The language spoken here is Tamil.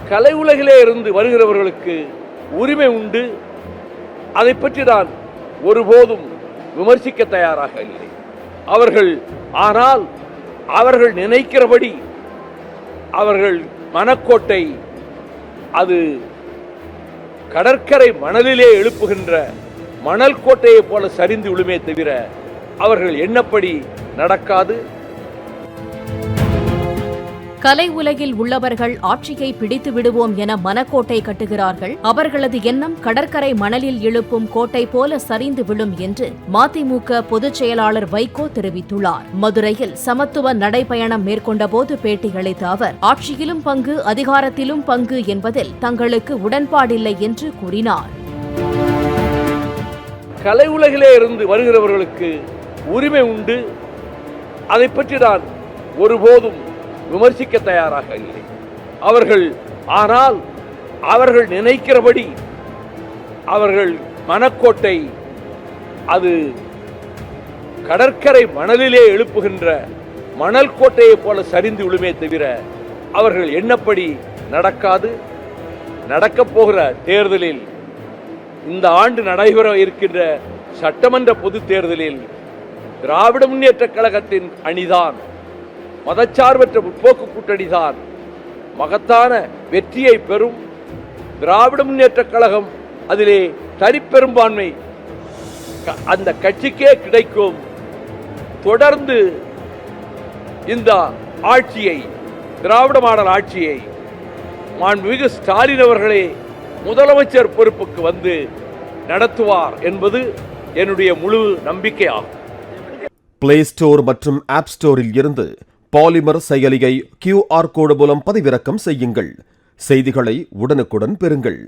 கலை உலகிலே இருந்து வருகிறவர்களுக்கு உரிமை உண்டு. அதை பற்றி நான் ஒருபோதும் விமர்சிக்க தயாராக இல்லை. ஆனால் அவர்கள் நினைக்கிறபடி அவர்கள் மனக்கோட்டை அது கடற்கரை மணலிலே எழுப்புகின்ற மணல் கோட்டையை போல சரிந்து விழுமே தவிர அவர்கள் எண்ணப்படி நடக்காது. கலை உலகில் உள்ளவர்கள் ஆட்சியை பிடித்து விடுவோம் என மனக்கோட்டை கட்டுகிறார்கள். அவர்களது எண்ணம் கடற்கரை மணலில் எழுப்பும் கோட்டை போல சரிந்து விழும் என்று மதிமுக பொதுச் செயலாளர் வைகோ தெரிவித்துள்ளார். மதுரையில் சமத்துவ நடைபயணம் மேற்கொண்டபோது பேட்டியளித்த அவர், ஆட்சியிலும் பங்கு அதிகாரத்திலும் பங்கு என்பதில் தங்களுக்கு உடன்பாடில்லை என்று கூறினார். கலை உலகிலே இருந்து வருகிறவர்களுக்கு உரிமை உண்டு. அதை பற்றி நான் ஒருபோதும் விமர்சிக்க தயாராக இல்லை. ஆனால் அவர்கள் நினைக்கிறபடி அவர்கள் மனக்கோட்டை அது கடற்கரை மணலிலே எழுப்புகின்ற மணல் கோட்டையை போல சரிந்து விழுமே தவிர அவர்கள் எண்ணப்படி நடக்காது. நடக்கப் போகிற தேர்தலில், இந்த ஆண்டு நடைபெற இருக்கின்ற சட்டமன்ற பொது தேர்தலில் திராவிட முன்னேற்ற கழகத்தின் அணிதான், மதச்சார்பற்ற முற்போக்கு கூட்டணிதான் மகத்தான வெற்றியை பெறும். திராவிட முன்னேற்ற கழகம் அதிலே தனிப்பெரும்பான்மை அந்த கட்சிக்கே கிடைக்கும். தொடர்ந்து இந்த ஆட்சியை, திராவிட மாடல் ஆட்சியை மாண்புமிகு ஸ்டாலின் அவர்களே முதலமைச்சர் பொறுப்புக்கு வந்து நடத்துவார் என்பது என்னுடைய முழு நம்பிக்கையாகும். பிளே ஸ்டோர் மற்றும் ஆப் ஸ்டோரில் இருந்து பாலிமர் செயலியை QR கோடு மூலம் பதிவிறக்கம் செய்யுங்கள். செய்திகளை உடனுக்குடன் பெறுங்கள்.